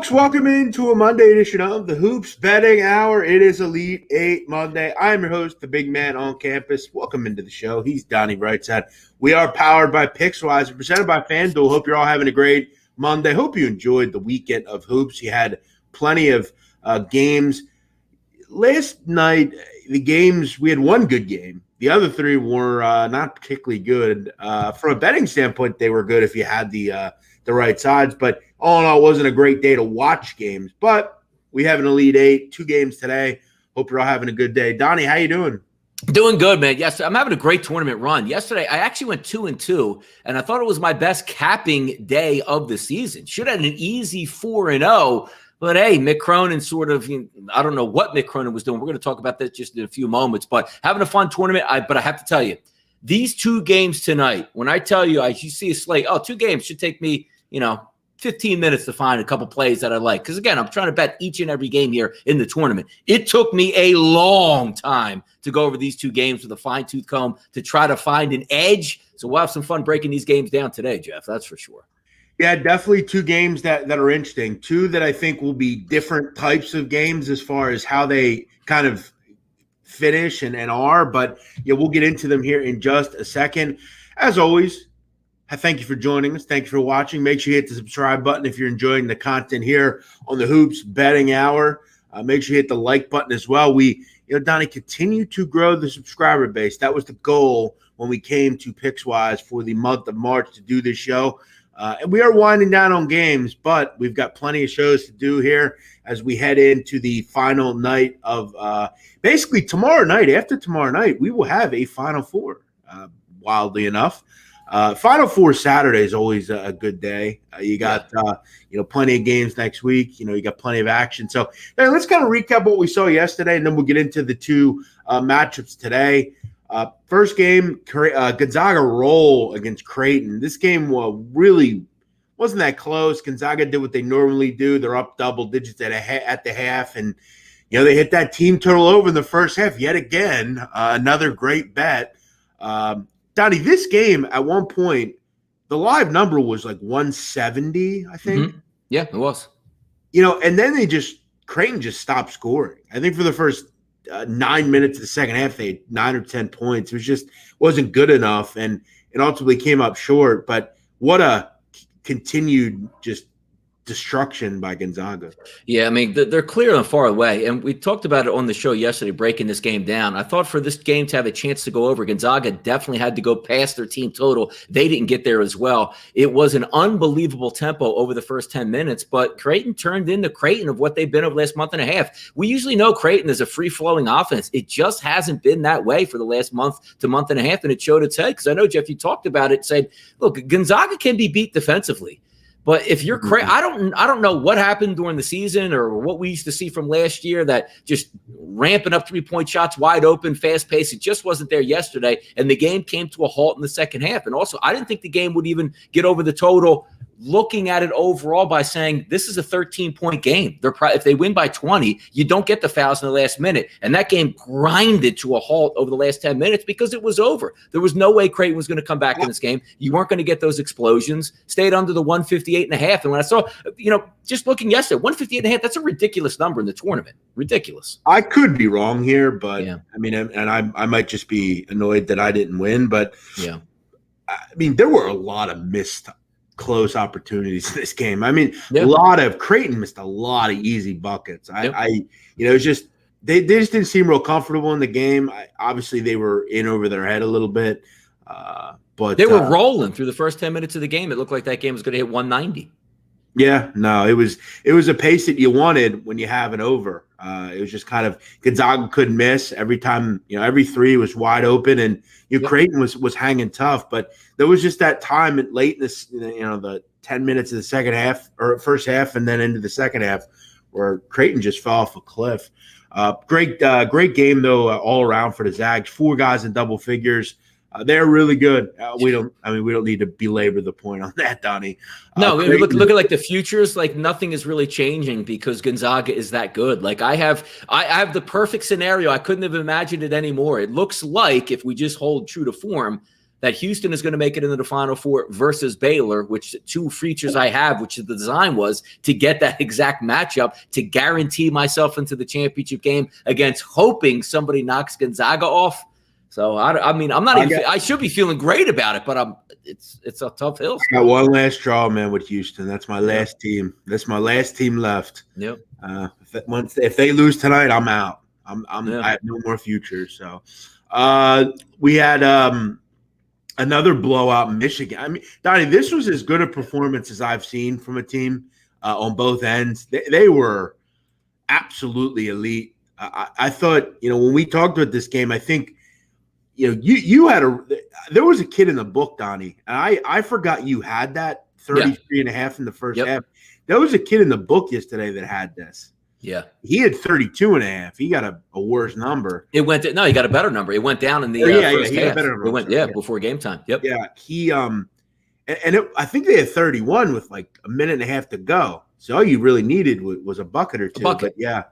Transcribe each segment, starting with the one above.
Folks, welcome into a Monday edition of the Hoops Betting Hour. It is Elite 8 Monday. I'm your host, the big man on campus. Welcome into the show. He's Donnie Rightside. We are powered by Pixwise, presented by Fanduel. Hope you're all having a great Monday. Hope you enjoyed the weekend of hoops. You had plenty of games. Last night, the games, we had one good game. The other three were not particularly good. From a betting standpoint, they were good if you had the right sides. But all in all, it wasn't a great day to watch games. But we have an Elite 8, 2 games today. Hope you're all having a good day. Donnie, how you doing? Doing good, man. Yes, I'm having a great tournament run. Yesterday, I actually went 2-2, and I thought it was my best capping day of the season. Should have had an easy 4-0. But, hey, Mick Cronin sort of, I don't know what Mick Cronin was doing. We're going to talk about that just in a few moments. But having a fun tournament. But I have to tell you, these 2 games tonight, when I tell you, you see a slate, 2 games should take me, 15 minutes to find a couple plays that I like. Because, again, I'm trying to bet each and every game here in the tournament. It took me a long time to go over these 2 games with a fine-tooth comb to try to find an edge. So we'll have some fun breaking these games down today, Jeff. That's for sure. Yeah, definitely 2 games that are interesting. 2 that I think will be different types of games as far as how they kind of finish and are. But yeah, we'll get into them here in just a second. As always, I thank you for joining us. Thank you for watching. Make sure you hit the subscribe button if you're enjoying the content here on the Hoops Betting Hour. Make sure you hit the like button as well. We, Donnie, continue to grow the subscriber base. That was the goal when we came to Pixwise for the month of March to do this show. And we are winding down on games, but we've got plenty of shows to do here as we head into the final night of basically tomorrow night. After tomorrow night, we will have a Final Four, wildly enough. Final Four Saturday is always a good day. You got plenty of games next week. You got plenty of action. So let's kind of recap what we saw yesterday, and then we'll get into the 2 matchups today. First game, Gonzaga roll against Creighton. This game really wasn't that close. Gonzaga did what they normally do. They're up double digits at the half, and they hit that team total over in the first half yet again. Another great bet. Donnie, this game at one point, the live number was like 170, I think. Mm-hmm. Yeah, it was. And then Creighton just stopped scoring. I think for the first 9 minutes of the second half, they had 9 or 10 points. It wasn't good enough, and it ultimately came up short. But what a continued just destruction by Gonzaga. Yeah, I mean, they're clear and far away. And we talked about it on the show yesterday, breaking this game down. I thought for this game to have a chance to go over, Gonzaga definitely had to go past their team total. They didn't get there as well. It was an unbelievable tempo over the first 10 minutes, but Creighton turned into Creighton of what they've been over the last month and a half. We usually know Creighton is a free-flowing offense. It just hasn't been that way for the last month to month and a half, and it showed its head. Because I know, Jeff, you talked about it, said, look, Gonzaga can be beat defensively. But if you're I don't know what happened during the season or what we used to see from last year, that just ramping up 3-point shots wide open, fast pace. It just wasn't there yesterday. And the game came to a halt in the second half. And also, I didn't think the game would even get over the total, looking at it overall by saying this is a 13-point game. If they win by 20, you don't get the fouls in the last minute. And that game grinded to a halt over the last 10 minutes because it was over. There was no way Creighton was going to come back in this game. You weren't going to get those explosions. Stayed under the 158.5. And when I saw, just looking yesterday, 158.5, that's a ridiculous number in the tournament. Ridiculous. I could be wrong here, but yeah. I mean, and I might just be annoyed that I didn't win. But yeah, I mean, there were a lot of missed close opportunities in this game. I mean, Creighton missed a lot of easy buckets. It's just they just didn't seem real comfortable in the game. Obviously, they were in over their head a little bit, but they were rolling through the first 10 minutes of the game. It looked like that game was going to hit 190. Yeah, no, it was a pace that you wanted when you have it over. It was just kind of Gonzaga couldn't miss every time. Every 3 was wide open, and Creighton was hanging tough. But there was just that time late in this, the 10 minutes of the second half or first half, and then into the second half, where Creighton just fell off a cliff. Great game though, all around for the Zags. 4 guys in double figures. They're really good. We don't need to belabor the point on that, Donnie. No, look at like the futures. Like nothing is really changing because Gonzaga is that good. Like I have the perfect scenario. I couldn't have imagined it anymore. It looks like if we just hold true to form, that Houston is going to make it into the Final Four versus Baylor, which two features I have, which the design was to get that exact matchup to guarantee myself into the championship game against hoping somebody knocks Gonzaga off. So I mean, I'm not even. I should be feeling great about it, but it's a tough hill. I got one last draw, man, with Houston. That's my last team. That's my last team left. Yep. If they lose tonight, I'm out. I have no more future. So, we had another blowout in Michigan. I mean, Donnie, this was as good a performance as I've seen from a team on both ends. They were absolutely elite. I thought, when we talked about this game, I think, you had there was a kid in the book, Donnie, and I forgot you had that 33 and a half in the first half. There was a kid in the book yesterday that had this. Yeah. He had 32 and a half. He got a worse number. He got a better number. It went down in the first he half. Got a better number. Before game time. Yep. Yeah. I think they had 31 with like a minute and a half to go. So all you really needed was a bucket or two. But yeah,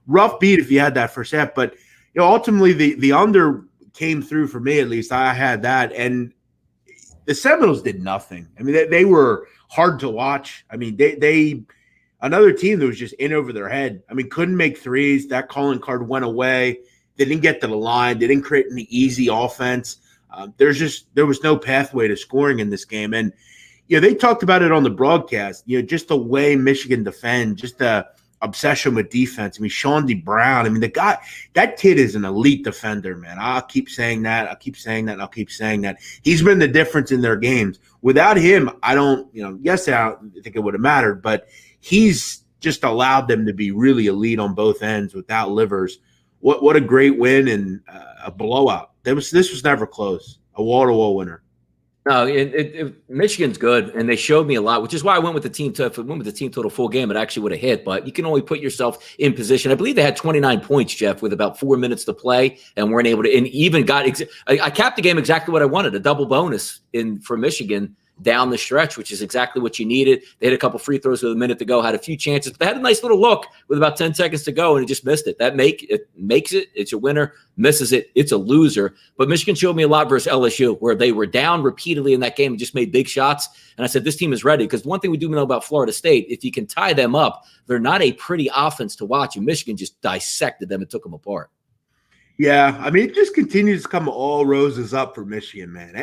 rough beat if you had that first half. But ultimately the under came through for me, at least. I had that, and the Seminoles did nothing. I mean, they were hard to watch. I mean, they another team that was just in over their head. I mean, couldn't make threes. That calling card went away. They didn't get to the line. They didn't create any easy offense. There was no pathway to scoring in this game, and they talked about it on the broadcast. Just the way Michigan defend, just the obsession with defense. I mean, Shawnee Brown. I mean, that kid is an elite defender, man. I'll keep saying that. I'll keep saying that. And I'll keep saying that. He's been the difference in their games. Without him, I don't think it would have mattered, but he's just allowed them to be really elite on both ends without Livers. What a great win and a blowout. This was never close. A wall-to-wall winner. No, Michigan's good, and they showed me a lot, which is why I went with the team. If it went with the team total full game, it actually would have hit. But you can only put yourself in position. I believe they had 29 points, Jeff, with about 4 minutes to play, and weren't able to. And even I capped the game exactly what I wanted—a double bonus for Michigan down the stretch, which is exactly what you needed. They had a couple free throws with a minute to go, had a few chances, but they had a nice little look with about 10 seconds to go, and it just missed it. That makes it. It's a winner. Misses it, it's a loser. But Michigan showed me a lot versus LSU, where they were down repeatedly in that game and just made big shots. And I said, this team is ready, because one thing we do know about Florida State, if you can tie them up, they're not a pretty offense to watch, and Michigan just dissected them and took them apart. Yeah, I mean, it just continues to come all roses up for Michigan, man.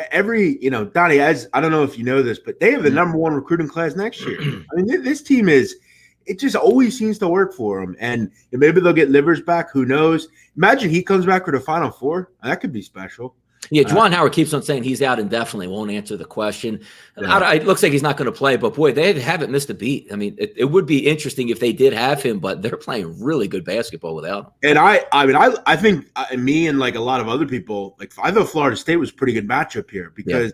Donnie, I don't know if you know this, but they have the number one recruiting class next year. I mean, this team it just always seems to work for them. And maybe they'll get Livers back. Who knows? Imagine he comes back for the Final Four. That could be special. Yeah, Juwan Howard keeps on saying he's out indefinitely, won't answer the question. Yeah. It looks like he's not going to play, but boy, they haven't missed a beat. I mean, it would be interesting if they did have him, but they're playing really good basketball without him. And I think me and like a lot of other people, like I thought Florida State was a pretty good matchup here because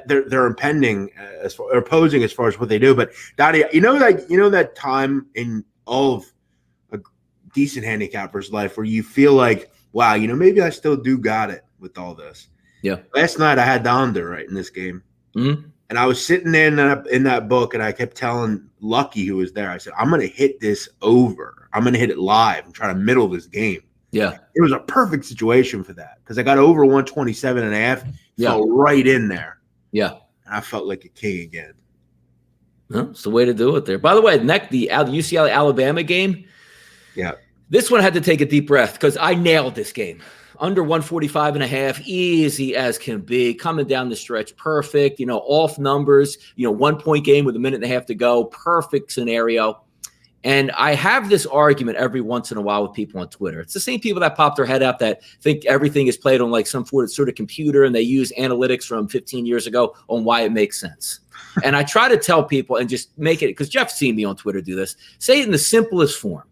they're impending or opposing as far as what they do. But Donnie, that time in all of a decent handicapper's life where you feel like, wow, maybe I still do got it with all this. Yeah. Last night I had the under right in this game. Mm-hmm. And I was sitting in that book, and I kept telling Lucky, who was there, I said, I'm going to hit this over. I'm going to hit it live and try to middle this game. Yeah. It was a perfect situation for that because I got over 127 and a half, fell right in there. Yeah. And I felt like a king again. Well, it's the way to do it there. By the way, the UCLA-Alabama game. Yeah. This one had to take a deep breath because I nailed this game. Under 145 and a half, easy as can be, coming down the stretch, perfect, off numbers, 1 point game with a minute and a half to go, perfect scenario. And I have this argument every once in a while with people on Twitter. It's the same people that pop their head out that think everything is played on like some sort of computer and they use analytics from 15 years ago on why it makes sense. And I try to tell people and just make it, because Jeff's seen me on Twitter do this, say it in the simplest form.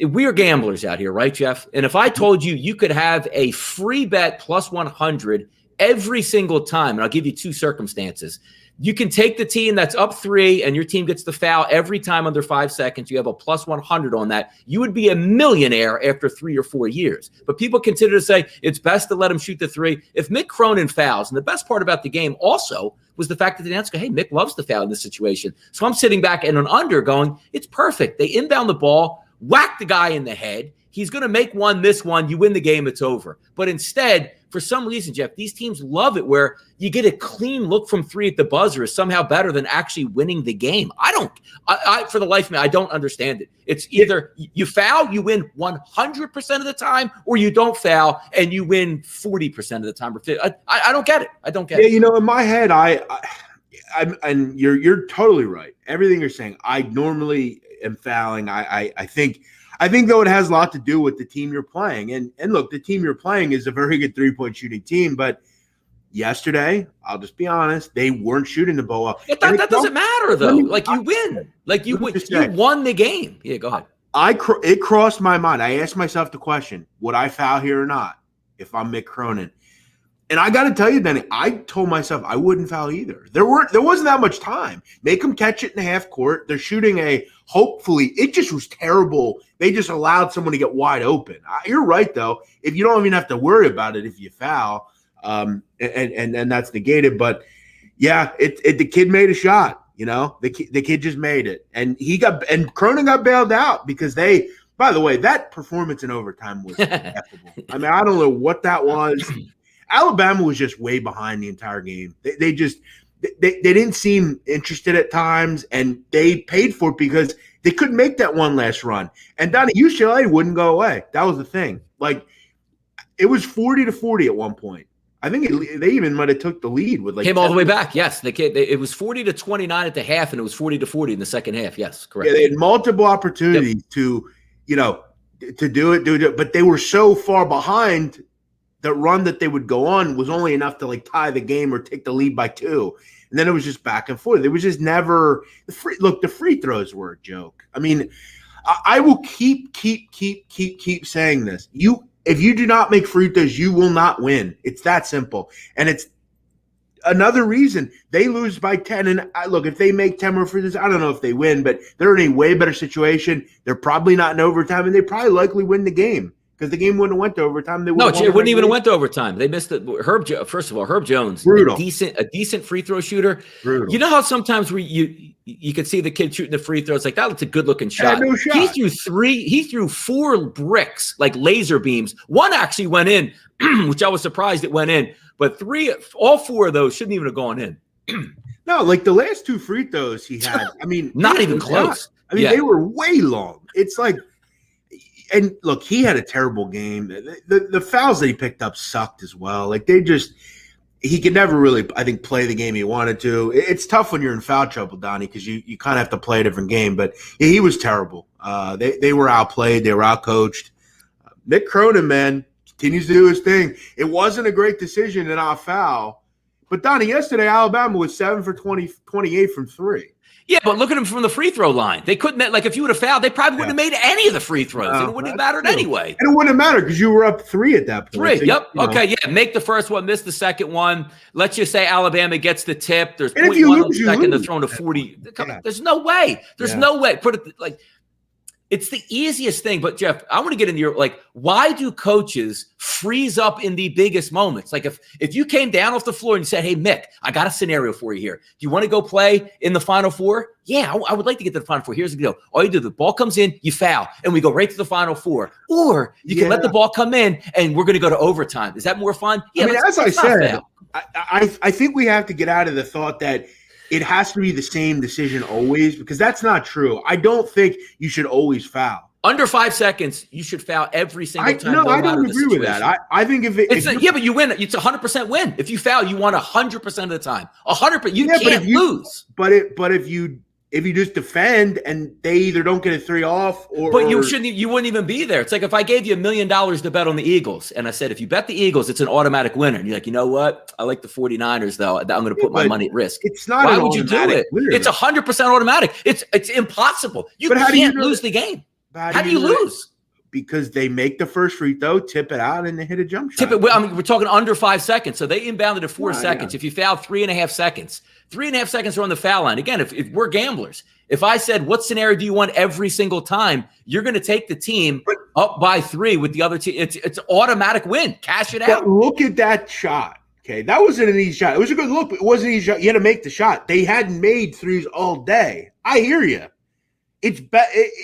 We are gamblers out here, right, Jeff? And if I told you could have a free bet plus 100 every single time, and I'll give you two circumstances. You can take the team that's up 3 and your team gets the foul every time under 5 seconds. You have a plus 100 on that. You would be a millionaire after 3 or 4 years. But people consider to say it's best to let him shoot the 3. If Mick Cronin fouls, and the best part about the game also was the fact that the announcers go, hey, Mick loves to foul in this situation. So I'm sitting back and an under going, it's perfect. They inbound the ball, whack the guy in the head. He's going to make one, miss one, you win the game, it's over. But instead, for some reason, Jeff, these teams love it where you get a clean look from three at the buzzer is somehow better than actually winning the game. I for the life of me, I don't understand it. It's either you foul, you win 100% of the time, or you don't foul and you win 40% of the time. I don't get it. I don't get it. You know, in my head, and you're totally right. Everything you're saying, I normally am fouling. I think though it has a lot to do with the team you're playing. And look, the team you're playing is a very good 3-point shooting team, but yesterday, I'll just be honest, they weren't shooting the ball well. That doesn't matter though. You win. You won the game. Yeah, go ahead. It crossed my mind. I asked myself the question, would I foul here or not if I'm Mick Cronin? And I got to tell you, Danny, I told myself I wouldn't foul either. There wasn't that much time. Make them catch it in the half court. They're shooting hopefully, it just was terrible. They just allowed someone to get wide open. You're right, though. If you don't even have to worry about it if you foul, and that's negated. But, yeah, the kid made a shot, you know. The kid just made it. And Cronin got bailed out because by the way, that performance in overtime was ineffable. I mean, I don't know what that was. Alabama was just way behind the entire game. They didn't seem interested at times, and they paid for it because they couldn't make that one last run. And Donnie, UCLA wouldn't go away. That was the thing. It was 40-40 at one point. I think they even might have took the lead with came all the way back. Yes, it was 40-29 at the half, and it was 40-40 in the second half. Yes, correct. Yeah, they had multiple opportunities to do it, but they were so far behind. The run that they would go on was only enough to tie the game or take the lead by 2. And then it was just back and forth. It was just never the free throws were a joke. I mean, I will keep saying this. If you do not make free throws, you will not win. It's that simple. And it's another reason they lose by 10. And look, if they make 10 more free throws, I don't know if they win, but they're in a way better situation. They're probably not in overtime, and they probably likely win the game. Because the game wouldn't have went to overtime. It wouldn't even have went to overtime. They missed it. First of all, Herb Jones, brutal. A decent free throw shooter. Brutal. You know how sometimes you could see the kid shooting the free throws that looks a good looking shot. No shot. He threw 4 bricks like laser beams. One actually went in, which I was surprised it went in. But all 4 of those shouldn't even have gone in. No, the last 2 free throws he had. I mean, not even close. They were way long. It's and look, he had a terrible game. The fouls that he picked up sucked as well. He could never really, I think, play the game he wanted to. It's tough when you're in foul trouble, Donnie, because you kind of have to play a different game. But yeah, he was terrible. They were outplayed. They were outcoached. Mick Cronin, man, continues to do his thing. It wasn't a great decision to not foul. But, Donnie, yesterday Alabama was 7 for 28 from 3. Yeah, but look at him from the free throw line. They couldn't, if you would have fouled, they probably wouldn't have made any of the free throws. And it wouldn't have mattered anyway. And it wouldn't have mattered because you were up 3 at that point. 3, so, yep. Okay, yeah. Make the first one, miss the second one. Let's just say Alabama gets the tip. There's 0.1 of a second to throw to 40. Yeah. There's no way. There's no way. Put it it's the easiest thing. But, Jeff, I want to get into your, why do coaches freeze up in the biggest moments? If you came down off the floor and you said, hey, Mick, I got a scenario for you here. Do you want to go play in the Final Four? Yeah, I would like to get to the Final Four. Here's the deal. All you do, the ball comes in, you foul, and we go right to the Final Four. Or you can let the ball come in, and we're going to go to overtime. Is that more fun? Yeah, as I said, I think we have to get out of the thought that it has to be the same decision always, because that's not true. I don't think you should always foul. Under 5 seconds, you should foul every single time. No, I don't agree with that. I think but you win. It's 100% win. If you foul, you won 100% of the time. 100%. You can't lose. But if you just defend and they either don't get a 3 off but you wouldn't even be there. It's like if I gave you $1 million to bet on the Eagles and I said, if you bet the Eagles, it's an automatic winner. And you're like, you know what? I like the 49ers though. I'm going to put my money at risk. It's not. Why would you do it? Winner. It's 100% automatic. It's impossible. You can't lose the game. How do you lose? Because they make the first free throw, tip it out, and they hit a jump shot. We're talking under 5 seconds. So they inbounded at 4 seconds. Yeah. If you foul 3.5 seconds, 3.5 seconds are on the foul line. Again, if we're gamblers, if I said, what scenario do you want every single time? You're going to take the team up by 3 with the other team. It's automatic win. Cash it out. Look at that shot. Okay, that wasn't an easy shot. It was a good look, but it wasn't an easy shot. You had to make the shot. They hadn't made 3s all day. I hear you. It's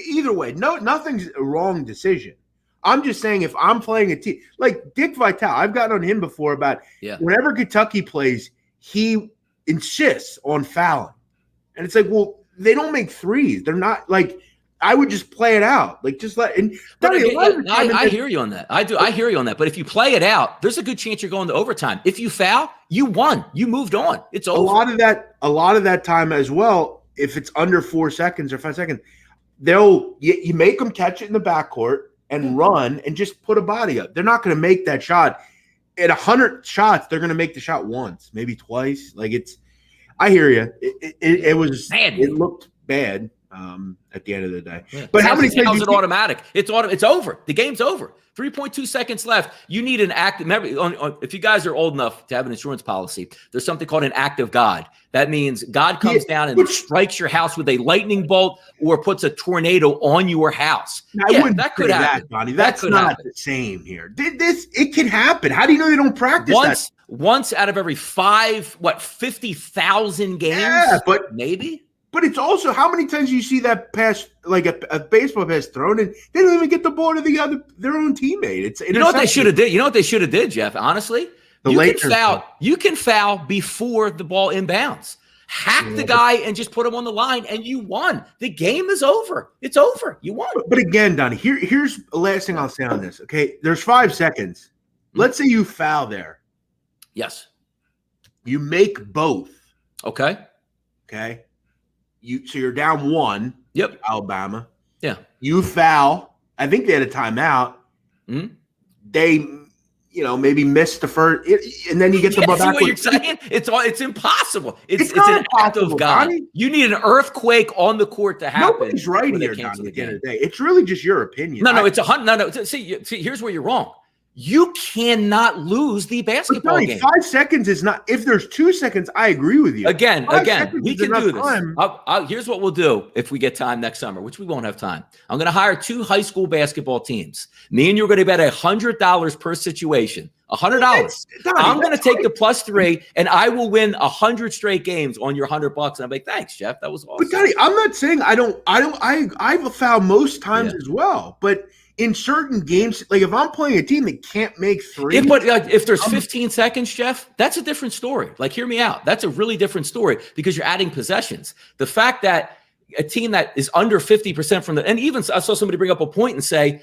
either way. No, nothing's a wrong decision. I'm just saying if I'm playing a team like Dick Vitale, I've gotten on him before about whenever Kentucky plays, he insists on fouling. And it's like, well, they don't make threes. They're not like I would just play it out. Like just let and Donnie, I hear you on that. I do. I hear you on that. But if you play it out, there's a good chance you're going to overtime. If you foul, you won. You moved on. It's over. A lot of that time as well, if it's under 4 seconds or 5 seconds, you make them catch it in the backcourt and run and just put a body up. They're not going to make that shot. At 100 shots, they're going to make the shot once, maybe twice. Like I hear you. It looked bad at the end of the day. Yeah. But how many times? How's it automatic? It's over. The game's over. 3.2 seconds left. You need an active. Remember, if you guys are old enough to have an insurance policy, there's something called an act of God. That means God comes down and strikes your house with a lightning bolt or puts a tornado on your house. That could happen, Donnie. That's not the same here. It can happen. How do you know they don't practice once out of every 50,000 games? Yeah, but maybe. But it's also how many times you see that pass, like a baseball pass thrown, and they don't even get the ball to their own teammate. You know what they should have did? You know what they should have did, Jeff? Honestly, you can foul before the ball inbounds. Hack the guy and just put him on the line, and you won. The game is over. It's over. You won. But again, Donnie, here's the last thing I'll say on this. Okay, there's 5 seconds. Let's say you foul there. Yes. You make both. Okay. So you're down 1. Yep. Alabama. Yeah. You foul. I think they had a timeout. Mm-hmm. They, maybe missed the first, and then you get the ball back. What you're saying? It's impossible. It's an act of God. Donnie. You need an earthquake on the court to happen. Nobody's right here, Donnie. At the end of the day, it's really just your opinion. No, it's 100. No. See, here's where you're wrong. You cannot lose the basketball game. 5 seconds is not. If there's 2 seconds, I agree with you. Again, we can do this. Here's what we'll do if we get time next summer, which we won't have time. I'm going to hire 2 high school basketball teams. Me and you're going to bet $100 per situation. $100. I'm going to take the +3, and I will win 100 straight games on your $100. And I'm like, thanks, Jeff. That was awesome. But Donnie, I'm not saying I've fouled most times as well, but. In certain games, like if I'm playing a team that can't make 3. If there's 15 seconds, Jeff, that's a different story. Like, hear me out. That's a really different story because you're adding possessions. The fact that a team that is under 50% from and even I saw somebody bring up a point and say,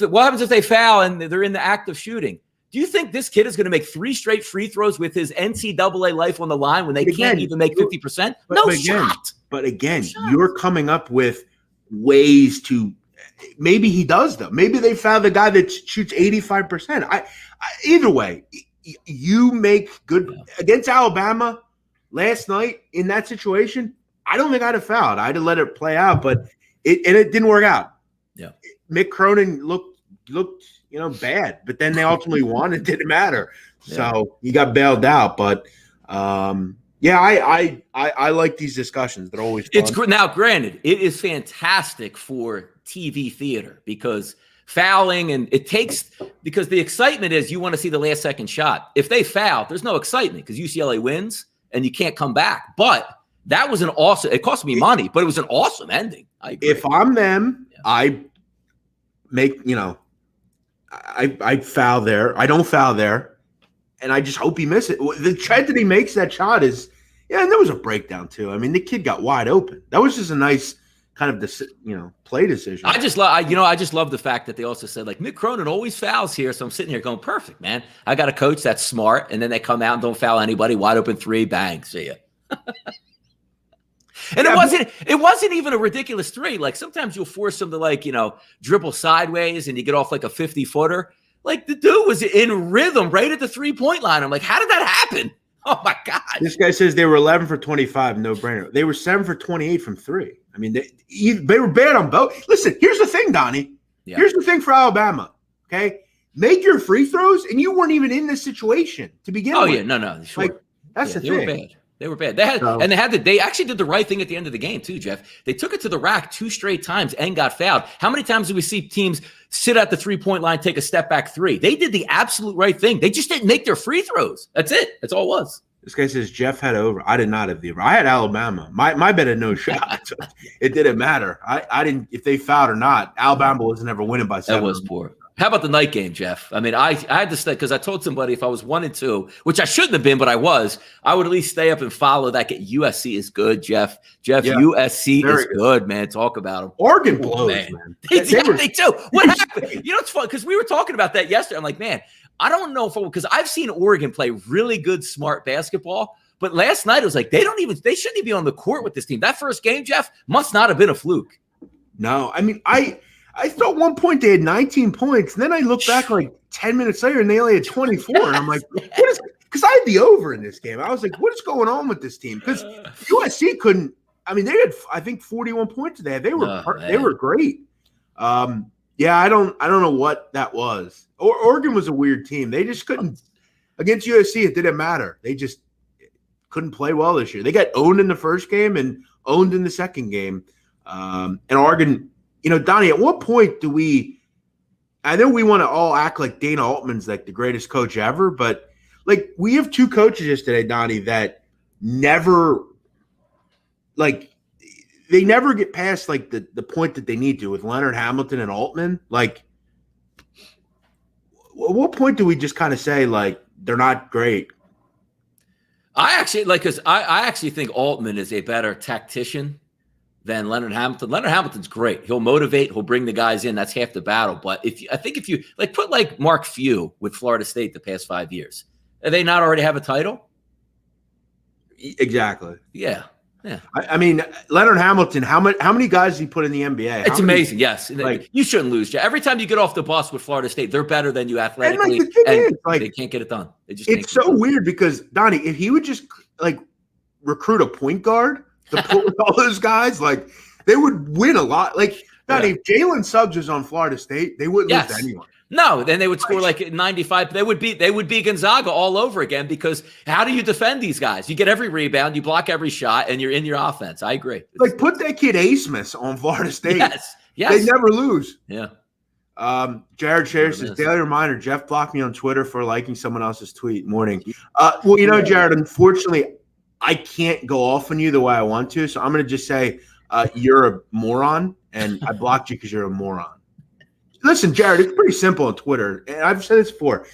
what happens if they foul and they're in the act of shooting? Do you think this kid is going to make 3 straight free throws with his NCAA life on the line when they can't even make 50%? But again, you're coming up with ways to. Maybe he does though. Maybe they found the guy that shoots 85%. Either way, you make good against Alabama last night in that situation. I don't think I'd have fouled. I'd have let it play out, but it didn't work out. Yeah, Mick Cronin looked bad, but then they ultimately won. It didn't matter. So he got bailed out. But I like these discussions. They're always fun. It's now granted, it is fantastic for TV theater because fouling and because the excitement is you want to see the last second shot. If they foul, there's no excitement because UCLA wins and you can't come back. But that was it cost me money, but it was an awesome ending. I agree. If I'm them, I make, I foul there. I don't foul there. And I just hope he misses it. The chance that he makes that shot is, and there was a breakdown too. I mean, the kid got wide open. That was just a nice kind of play decision. I just love the fact that they also said like Mick Cronin always fouls here. So I'm sitting here going, perfect, man. I got a coach that's smart, and then they come out and don't foul anybody. Wide open 3, bang, see ya. And it wasn't even a ridiculous 3. Like sometimes you'll force them to dribble sideways and you get off like a 50-footer. Like the dude was in rhythm right at the 3-point line. I'm like, how did that happen? Oh my God. This guy says they were 11 for 25, no brainer. They were 7 for 28 from 3. I mean, they were bad on both. Listen, here's the thing, Donnie. Yeah. Here's the thing for Alabama. Okay, make your free throws, and you weren't even in this situation to begin with. Oh yeah, no, sure. Like that's the thing. They were bad. They actually did the right thing at the end of the game too, Jeff. They took it to the rack 2 straight times and got fouled. How many times do we see teams sit at the 3-point line, take a step back 3? They did the absolute right thing. They just didn't make their free throws. That's it. That's all it was. This guy says Jeff had over. I did not have the over. I had Alabama. My bet had no shot. It didn't matter. I didn't, if they fouled or not. Alabama wasn't ever winning by 7. That was poor. How about the night game, Jeff? I mean, I had to stay because I told somebody if I was 1-2, which I shouldn't have been, but I was, I would at least stay up and follow that. USC is good, Jeff. Yeah, USC is good, man. Talk about them. Oregon blows, man. They do. What happened? You know, it's fun because we were talking about that yesterday. I'm like, man, I don't know because I've seen Oregon play really good, smart basketball. But last night it was like they shouldn't even be on the court with this team. That first game, Jeff, must not have been a fluke. No, I mean, I thought one point they had 19 points, and then I looked back like 10 minutes later and they only had 24. And I'm like, what is? Because I had the over in this game. I was like, what is going on with this team? Because USC couldn't. I mean, they had I think 41 points today. They were great. Yeah, I don't know what that was. Oregon was a weird team. They just couldn't against USC. It didn't matter. They just couldn't play well this year. They got owned in the first game and owned in the second game. And Oregon, you know, Donnie, at what point do we – I know we want to all act like Dana Altman's like the greatest coach ever, but like we have 2 coaches yesterday, Donnie, that never – like they never get past like the point that they need to with Leonard Hamilton and Altman. Like at what point do we just kind of say like they're not great? I actually like because I actually think Altman is a better tactician than Leonard Hamilton. Leonard Hamilton's great. He'll motivate. He'll bring the guys in. That's half the battle. But I think if you like put like Mark Few with Florida State the past 5 years, do they not already have a title? Exactly. Yeah. I mean, Leonard Hamilton. How many guys he put in the NBA? It's amazing. Yes, like, you shouldn't lose. Every time you get off the bus with Florida State, they're better than you athletically, and they can't get it done. It's so weird because Donnie, if he would just like recruit a point guard to put with all those guys, like they would win a lot. Like Donnie, if Jalen Suggs was on Florida State, they wouldn't lose to anyone. No, then they would score like 95. They would be Gonzaga all over again because how do you defend these guys? You get every rebound, you block every shot, and you're in your offense. I agree. Like put that kid Asmus on Florida State. Yes. They never lose. Yeah. Jared shares says, daily reminder, Jeff blocked me on Twitter for liking someone else's tweet. Morning. Well, you know, Jared, unfortunately, I can't go off on you the way I want to, so I'm going to just say you're a moron, and I blocked you because you're a moron. Listen, Jared, it's pretty simple on Twitter, and I've said this before.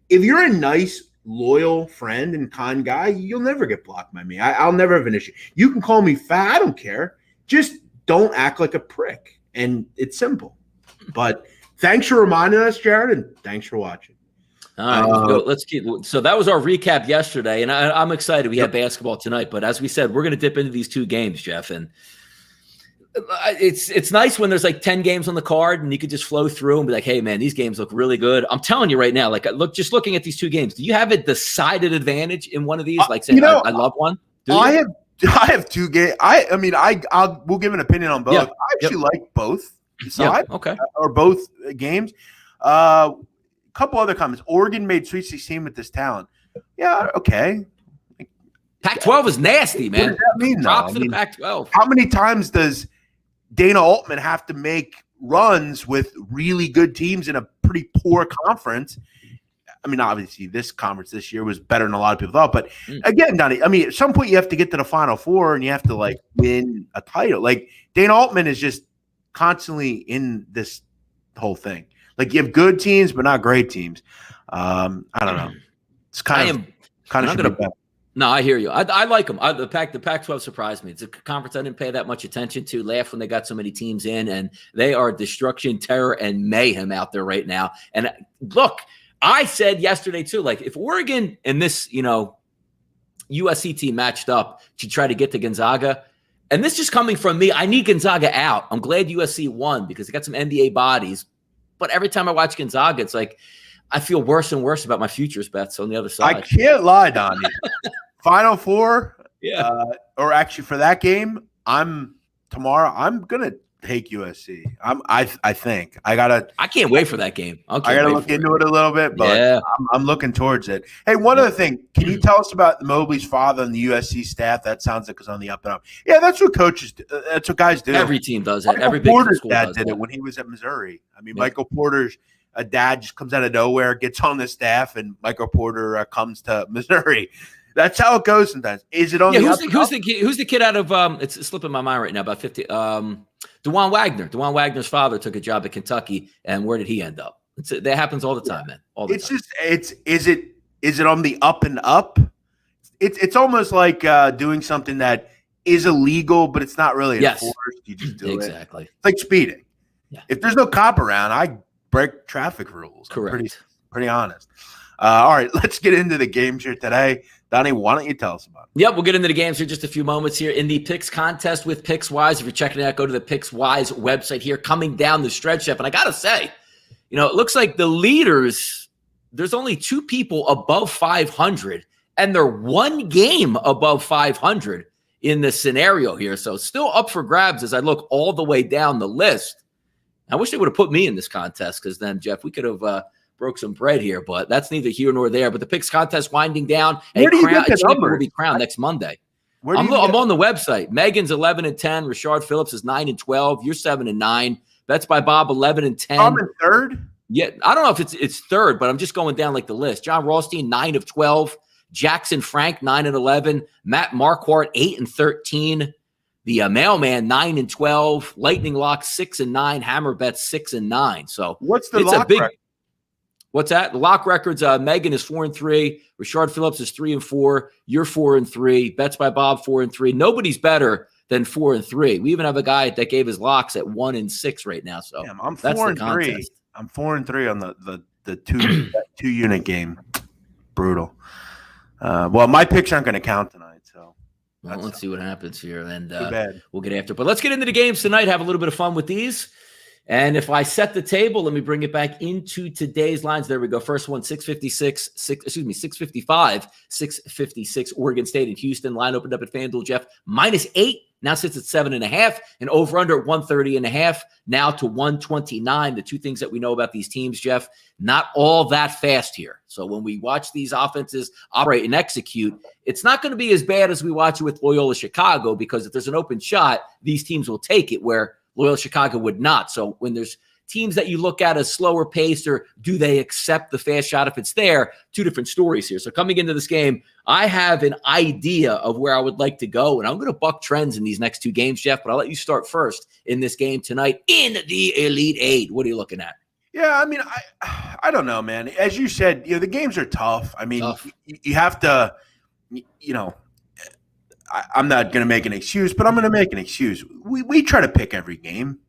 If you're a nice, loyal friend and kind guy, you'll never get blocked by me. I'll never have an issue. You can call me fat. I don't care. Just don't act like a prick, and it's simple. But thanks for reminding us, Jared, and thanks for watching. All right, let's keep. So that was our recap yesterday, and I'm excited. We have basketball tonight, but as we said, we're going to dip into these 2 games, Jeff, and it's nice when there's like 10 games on the card and you could just flow through and be like, hey man, these games look really good. I'm telling you right now, like just looking at these 2 games, do you have a decided advantage in one of these? Like say, I love one. I have 2 games. I mean, we'll give an opinion on both. Yeah. I actually like both sides, or both games. Couple other comments. Oregon made Sweet 16 with this talent. Yeah, okay. Pac-12 is nasty, man. What does that mean, Props to the Pac-12. How many times does Dana Altman have to make runs with really good teams in a pretty poor conference? I mean, obviously, this conference this year was better than a lot of people thought. But again, Donnie, I mean, at some point you have to get to the Final Four and you have to like win a title. Like Dana Altman is just constantly in this whole thing. Like you have good teams, but not great teams. I don't know. It's kind of. No, I hear you. I like them. The Pac-12 surprised me. It's a conference I didn't pay that much attention to. Laughed when they got so many teams in, and they are destruction, terror, and mayhem out there right now. And look, I said yesterday too, like if Oregon and this, USC team matched up to try to get to Gonzaga, and this just coming from me, I need Gonzaga out. I'm glad USC won because they got some NBA bodies. But every time I watch Gonzaga, it's like I feel worse and worse about my futures bets on the other side. I can't lie, Donnie. Final Four, or actually for that game, tomorrow. I'm gonna take USC. I think I can't wait for that game. I gotta look into it a little bit, but I'm looking towards it. Hey, one other thing, can you tell us about Mobley's father and the USC staff? That sounds like it's on the up and up. Yeah, that's what coaches do. That's what guys do. Every team does it. Every big school dad did it when he was at Missouri. I mean, Michael Porter's a dad just comes out of nowhere, gets on the staff, and Michael Porter comes to Missouri. That's how it goes sometimes. Is it on the who's the kid out of it's slipping my mind right now, about 50 Dewan Wagner. Dewan Wagner's father took a job at Kentucky, and where did he end up? That happens all the time, man. All the time. Is it on the up and up? It's almost like doing something that is illegal, but it's not really enforced. You just do exactly. It's like speeding. Yeah. If there's no cop around, I break traffic rules. Correct. I'm pretty honest. All right, let's get into the games here today. Donnie, why don't you tell us about it? Yep, we'll get into the games here in just a few moments here in the Picks contest with PicksWise. If you're checking it out, go to the PicksWise website here. Coming down the stretch, Jeff, and I got to say, it looks like the leaders, there's only 2 people above 500, and they're 1 game above 500 in this scenario here. So still up for grabs as I look all the way down the list. I wish they would have put me in this contest, because then, Jeff, we could have broke some bread here, but that's neither here nor there. But the Picks contest winding down. Where do you get the champion number? will be crowned next Monday. I'm on the website. Megan's 11-10. Rashard Phillips is 9-12. You're 7-9. Bets by Bob 11-10. I'm in third. Yeah, I don't know if it's third, but I'm just going down like the list. John Rothstein 9-12. Jackson Frank 9-11. Matt Marquardt 8-13. The mailman 9-12. Lightning Lock 6-9. Hammer Bets 6-9. So what's the lock record? What's that? The lock records, Megan is 4-3. Rashard Phillips is 3-4. You're 4-3. Bets by Bob 4-3. Nobody's better than 4-3. We even have a guy that gave his locks at 1-6 right now. So damn, I'm 4-3. I'm 4-3 on the two unit game. Brutal. Well, my picks aren't going to count tonight, so let's see what happens here, and bad. We'll get after it. But let's get into the games tonight. Have a little bit of fun with these. And if I set the table, let me bring it back into today's lines. There we go. First one, 655, 656. Oregon State and Houston. Line opened up at Fanduel, Jeff, -8. Now sits at 7.5, and over under at 130.5. Now to 129. The two things that we know about these teams, Jeff, not all that fast here. So when we watch these offenses operate and execute, it's not going to be as bad as we watch it with Loyola Chicago, because if there's an open shot, these teams will take it, where Loyola Chicago would not. So when there's teams that you look at as slower paced, or do they accept the fast shot if it's there, two different stories here. So coming into this game, I have an idea of where I would like to go, and I'm going to buck trends in these next 2 games, Jeff, but I'll let you start first in this game tonight in the Elite Eight. What are you looking at? Yeah, I mean, I don't know, man. As you said, the games are tough. I mean, you have to, I'm not going to make an excuse, but I'm going to make an excuse. We try to pick every game.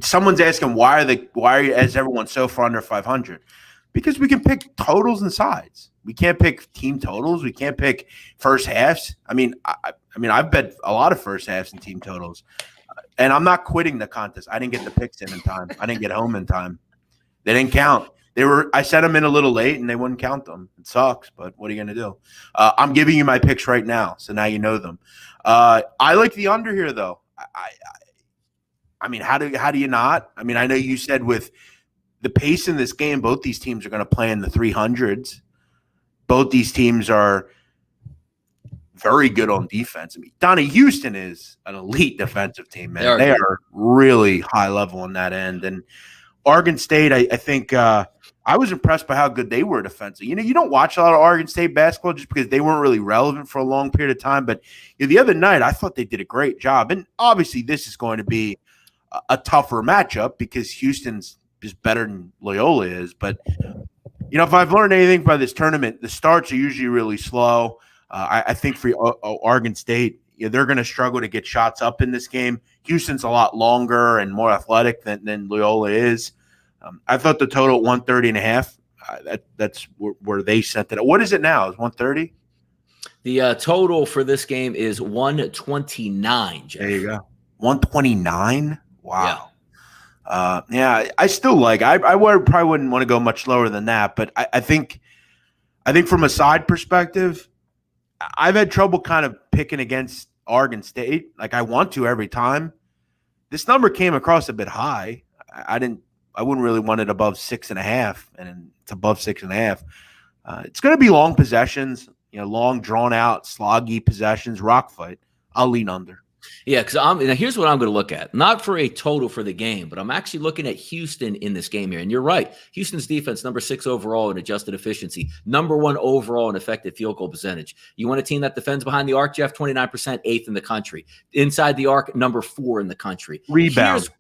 Someone's asking why is everyone so far under 500? Because we can pick totals and sides. We can't pick team totals. We can't pick first halves. I mean, I've bet a lot of first halves and team totals, and I'm not quitting the contest. I didn't get the picks in time. I didn't get home in time. They didn't count. I set them in a little late, and they wouldn't count them. It sucks, but what are you going to do? I'm giving you my picks right now, so now you know them. I like the under here, though. I mean, how do you not? I mean, I know you said with the pace in this game, both these teams are going to play in the 300s. Both these teams are very good on defense. I mean, Donnie, Houston is an elite defensive team, man. They are really high level on that end. And Oregon State, I think I was impressed by how good they were defensively. You don't watch a lot of Oregon State basketball just because they weren't really relevant for a long period of time. But the other night, I thought they did a great job. And obviously, this is going to be a tougher matchup because Houston's just better than Loyola is. But, if I've learned anything by this tournament, the starts are usually really slow. I think for Oregon State, they're going to struggle to get shots up in this game. Houston's a lot longer and more athletic than Loyola is. I thought the total at 130.5, that's where they sent it. What is it now? Is 130? The total for this game is 129, Jeff. There you go. 129? Wow. Yeah, I still like. I probably wouldn't want to go much lower than that, but I think from a side perspective, I've had trouble kind of picking against Oregon State. Like I want to every time. This number came across a bit high. I wouldn't really want it above 6.5, and it's above 6.5. It's going to be long possessions, long drawn out, sloggy possessions, rock fight. I'll lean under. Yeah, because now here's what I'm going to look at. Not for a total for the game, but I'm actually looking at Houston in this game here. And you're right. Houston's defense, number 6 overall in adjusted efficiency, number 1 overall in effective field goal percentage. You want a team that defends behind the arc, Jeff? 29%, 8th in the country. Inside the arc, number 4 in the country. Rebounds.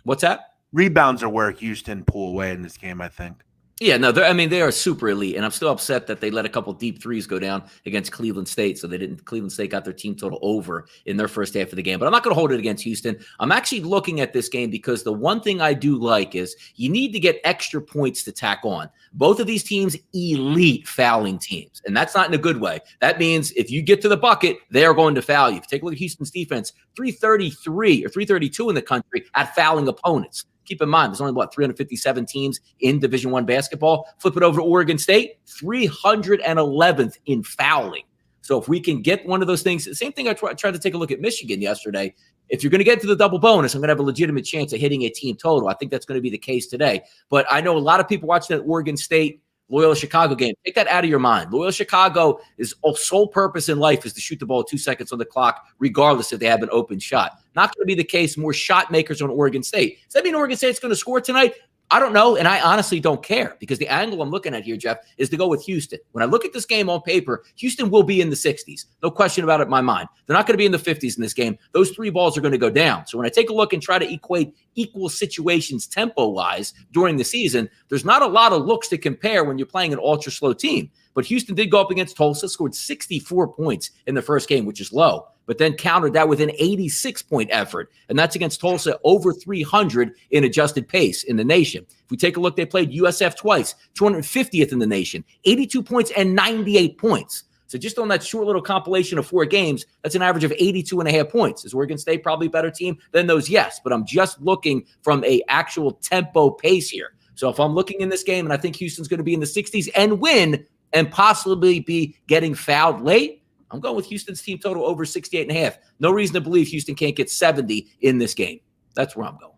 What's that? Rebounds are where Houston pull away in this game, I think. Yeah, no, they are super elite, and I'm still upset that they let a couple deep threes go down against Cleveland State, so Cleveland State got their team total over in their first half of the game, but I'm not going to hold it against Houston. I'm actually looking at this game because the one thing I do like is you need to get extra points to tack on. Both of these teams, elite fouling teams, and that's not in a good way. That means if you get to the bucket, they are going to foul you. If you take a look at Houston's defense, 333 or 332 in the country at fouling opponents. Keep in mind, there's only, 357 teams in Division I basketball. Flip it over to Oregon State, 311th in fouling. So if we can get one of those things, the same thing I tried to take a look at Michigan yesterday. If you're going to get to the double bonus, I'm going to have a legitimate chance of hitting a team total. I think that's going to be the case today. But I know a lot of people watching that Oregon State Loyola Chicago game. Take that out of your mind. Loyola Chicago, is sole purpose in life is to shoot the ball 2 seconds on the clock, regardless if they have an open shot. Not going to be the case. More shot makers on Oregon State. Does that mean Oregon State's going to score tonight? I don't know, and I honestly don't care because the angle I'm looking at here, Jeff, is to go with Houston. When I look at this game on paper, Houston will be in the 60s. No question about it in my mind. They're not going to be in the 50s in this game. Those 3 balls are going to go down. So when I take a look and try to equate equal situations tempo-wise during the season, there's not a lot of looks to compare when you're playing an ultra-slow team. But Houston did go up against Tulsa, scored 64 points in the first game, which is low, but then countered that with an 86-point effort. And that's against Tulsa, over 300 in adjusted pace in the nation. If we take a look, they played USF twice, 250th in the nation, 82 points and 98 points. So just on that short little compilation of 4 games, that's an average of 82.5 points. Is Oregon State probably a better team than those? Yes, but I'm just looking from a actual tempo pace here. So if I'm looking in this game and I think Houston's going to be in the 60s and win and possibly be getting fouled late, I'm going with Houston's team total over 68.5. No reason to believe Houston can't get 70 in this game. That's where I'm going.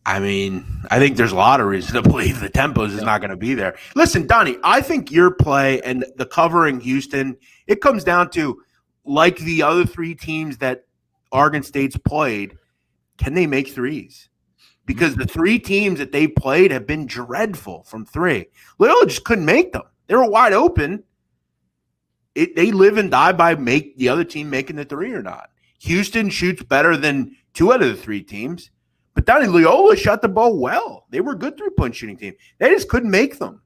I mean, I think there's a lot of reason to believe the tempos is not going to be there. Listen, Donnie, I think your play and the covering Houston, it comes down to, like the other 3 teams that Oregon State's played, can they make threes? Because the 3 teams that they played have been dreadful from 3. Loyola just couldn't make them. They were wide open. They live and die by the other team making the 3 or not. Houston shoots better than 2 out of the 3 teams. But Donnie, Loyola shot the ball well. They were a good 3-point shooting team. They just couldn't make them.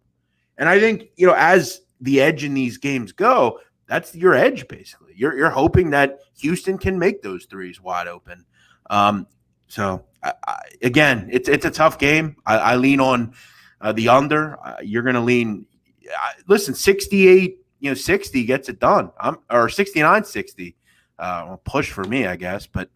And I think, as the edge in these games go, that's your edge, basically. You're hoping that Houston can make those 3s wide open. Again, it's a tough game. I lean on the under. You're going to lean listen, 68, 60 gets it done. Or 69-60. Push for me, I guess, but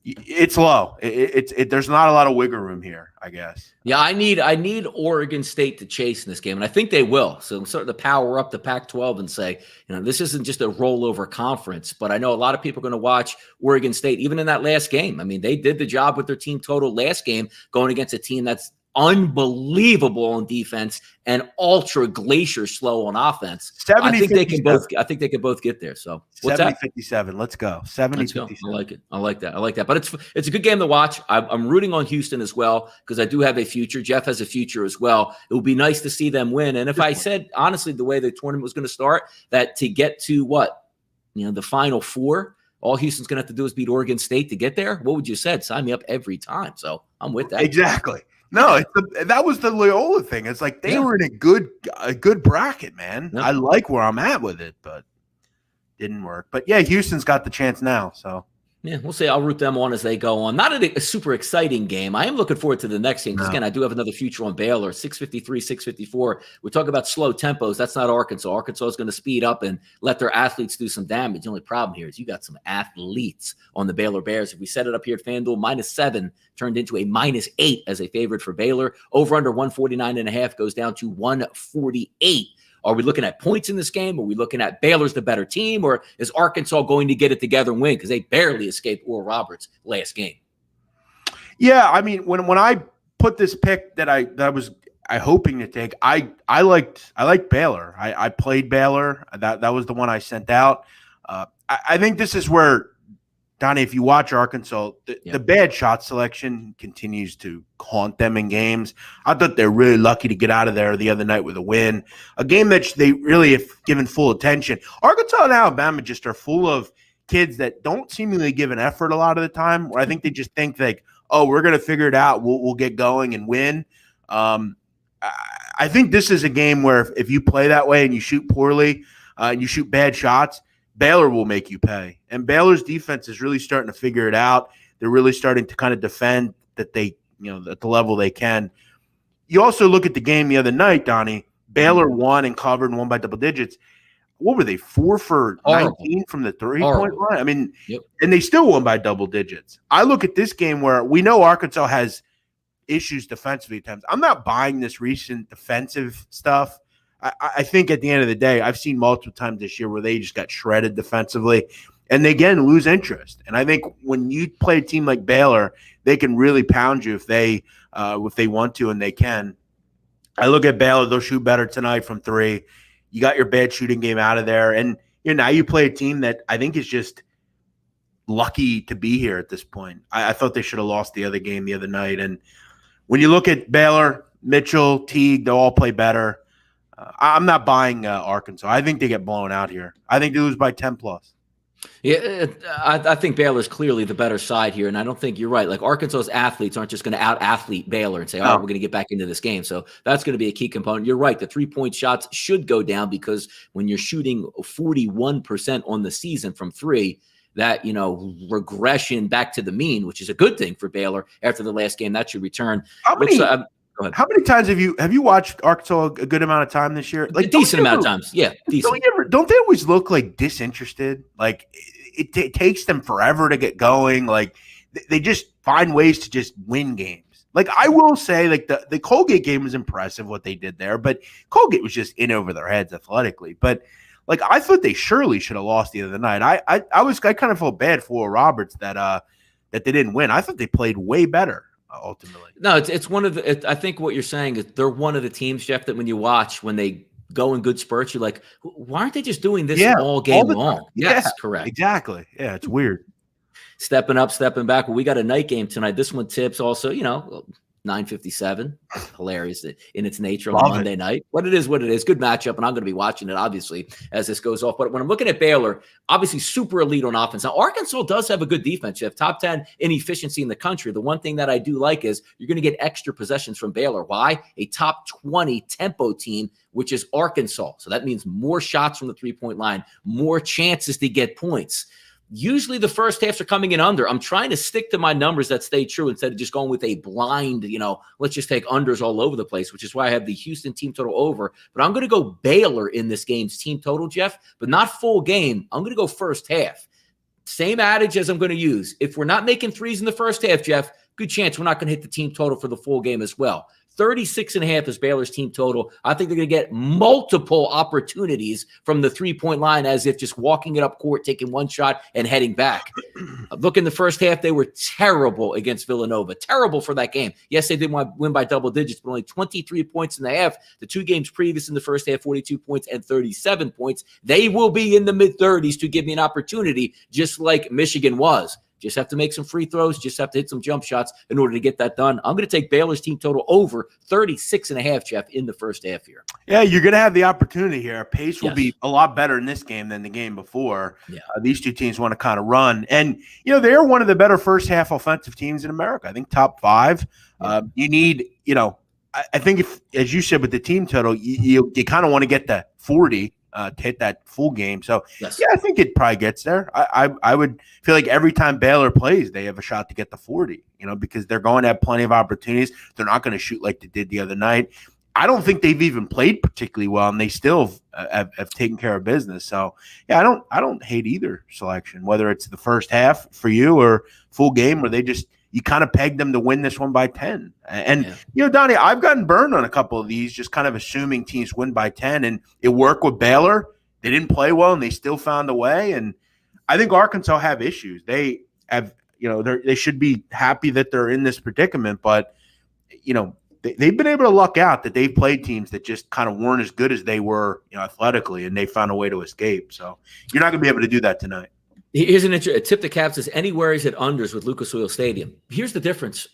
it's low. There's not a lot of wiggle room here, I guess. Yeah, I need Oregon State to chase in this game, and I think they will. So I'm starting to power up the Pac-12 and say, this isn't just a rollover conference, but I know a lot of people are going to watch Oregon State, even in that last game. I mean, they did the job with their team total last game, going against a team that's unbelievable on defense and ultra glacier slow on offense. 70, I think they can both get there. So 70-57. Let's go. 70-57. I like it. I like that. But it's a good game to watch. I'm rooting on Houston as well because I do have a future. Jeff has a future as well. It would be nice to see them win. And if I said honestly the way the tournament was going to start, that to get to the Final Four, all Houston's going to have to do is beat Oregon State to get there. What would you said? Sign me up every time. So I'm with that. Exactly. No, that was the Loyola thing. It's like they were in a good bracket, man. I like where I'm at with it, but didn't work. But yeah, Houston's got the chance now. So yeah, we'll see. I'll root them on as they go on. Not a super exciting game. I am looking forward to the next game because, again, I do have another future on Baylor, 653, 654. We talk about slow tempos. That's not Arkansas. Arkansas is going to speed up and let their athletes do some damage. The only problem here is you got some athletes on the Baylor Bears. If we set it up here at FanDuel, -7 turned into a -8 as a favorite for Baylor. Over under 149.5 goes down to 148. Are we looking at points in this game? Are we looking at Baylor's the better team? Or is Arkansas going to get it together and win? Because they barely escaped Oral Roberts last game. Yeah, I mean, when I put this pick that I was hoping to take, I liked Baylor. I played Baylor. That was the one I sent out. I think this is where Donnie, if you watch Arkansas, the bad shot selection continues to haunt them in games. I thought they're really lucky to get out of there the other night with a win, a game that they really have given full attention. Arkansas and Alabama just are full of kids that don't seemingly give an effort a lot of the time, where I think they just think like, oh, we're going to figure it out. We'll get going and win. I think this is a game where if you play that way and you shoot poorly and you shoot bad shots, Baylor will make you pay. And Baylor's defense is really starting to figure it out. They're really starting to kind of defend that they, at the level they can. You also look at the game the other night, Donnie. Baylor won and covered and won by double digits. What were they, 4 for 19 from the three-point line? I mean, and they still won by double digits. I look at this game where we know Arkansas has issues defensively at times. I'm not buying this recent defensive stuff. I think at the end of the day, I've seen multiple times this year where they just got shredded defensively and they, again, lose interest. And I think when you play a team like Baylor, they can really pound you if they want to, and they can. I look at Baylor, they'll shoot better tonight from 3. You got your bad shooting game out of there. And now you play a team that I think is just lucky to be here at this point. I thought they should have lost the other game the other night. And when you look at Baylor, Mitchell, Teague, they'll all play better. I'm not buying Arkansas. I think they get blown out here. I think they lose by 10 plus. Yeah, I think Baylor's clearly the better side here, and I don't think you're right. Like, Arkansas's athletes aren't just going to out-athlete Baylor and say, all right, we're going to get back into this game. So that's going to be a key component. You're right. The three-point shots should go down because when you're shooting 41% on the season from 3, that, regression back to the mean, which is a good thing for Baylor after the last game, that should return. How many times have you watched Arkansas a good amount of time this year? Like a decent amount of times. Yeah, decent. Don't they always look like disinterested? Like it takes them forever to get going. Like they just find ways to just win games. Like I will say, like the Colgate game was impressive what they did there, but Colgate was just in over their heads athletically. But like I thought they surely should have lost the other night. I kind of felt bad for Roberts that they didn't win. I thought they played way better. Ultimately, no, it's one of the. I think what you're saying is they're one of the teams, Jeff, that when you watch when they go in good spurts, you're like, why aren't they just doing this all game long? Yes, correct, exactly. Yeah, it's weird. Stepping up, stepping back. Well, we got a night game tonight. This one tips also, 9:57. Hilarious in its nature on Monday night. What it is. Good matchup, and I'm going to be watching it, obviously, as this goes off. But when I'm looking at Baylor, obviously super elite on offense. Now, Arkansas does have a good defense. You have top 10 in efficiency in the country. The one thing that I do like is you're going to get extra possessions from Baylor. Why? A top 20 tempo team, which is Arkansas. So that means more shots from the three-point line, more chances to get points. Usually the first halves are coming in under. I'm trying to stick to my numbers that stay true instead of just going with a blind, let's just take unders all over the place, which is why I have the Houston team total over. But I'm going to go Baylor in this game's team total, Jeff, but not full game. I'm going to go first half. Same adage as I'm going to use. If we're not making threes in the first half, Jeff, good chance we're not going to hit the team total for the full game as well. 36.5 is Baylor's team total. I think they're going to get multiple opportunities from the three-point line as if just walking it up court, taking one shot, and heading back. Look, in the first half, they were terrible against Villanova. Terrible for that game. Yes, they did win by double digits, but only 23 points in the half. The 2 games previous in the first half, 42 points and 37 points. They will be in the mid-30s to give me an opportunity, just like Michigan was. Just have to make some free throws. Just have to hit some jump shots in order to get that done. I'm going to take Baylor's team total over 36.5, Jeff, in the first half here. Yeah, you're going to have the opportunity here. Pace will be a lot better in this game than the game before. Yeah. These two teams want to kind of run. And, they're one of the better first half offensive teams in America. I think top 5. Yeah. You need, I think if, as you said with the team total, you kind of want to get the 40. To hit that full game. So, yes. Yeah, I think it probably gets there. I would feel like every time Baylor plays, they have a shot to get the 40, because they're going to have plenty of opportunities. They're not going to shoot like they did the other night. I don't think they've even played particularly well, and they still have taken care of business. So, yeah, I don't hate either selection, whether it's the first half for you or full game where you kind of pegged them to win this one by 10. And, Donnie, I've gotten burned on a couple of these, just kind of assuming teams win by 10. And it worked with Baylor. They didn't play well, and they still found a way. And I think Arkansas have issues. They have, they should be happy that they're in this predicament. But, they've been able to luck out that they've played teams that just kind of weren't as good as they were, athletically, and they found a way to escape. So you're not going to be able to do that tonight. Here's a tip the cap says, any worries at unders with Lucas Oil Stadium. Here's the difference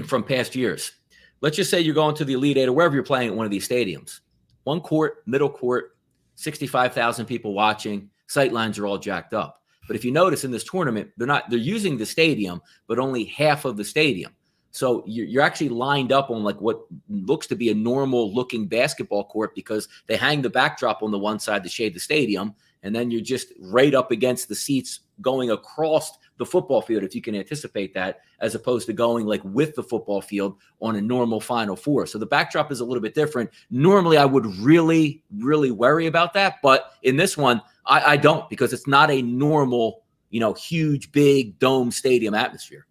from past years. Let's just say you're going to the Elite Eight or wherever you're playing at one of these stadiums. One court, middle court, 65,000 people watching. Sight lines are all jacked up. But if you notice in this tournament, they're using the stadium, but only half of the stadium. So you're actually lined up on like what looks to be a normal looking basketball court because they hang the backdrop on the one side to shade the stadium. And then you're just right up against the seats going across the football field, if you can anticipate that, as opposed to going like with the football field on a normal Final Four. So the backdrop is a little bit different. Normally, I would really, really worry about that. But in this one, I don't, because it's not a normal, huge, big dome stadium atmosphere.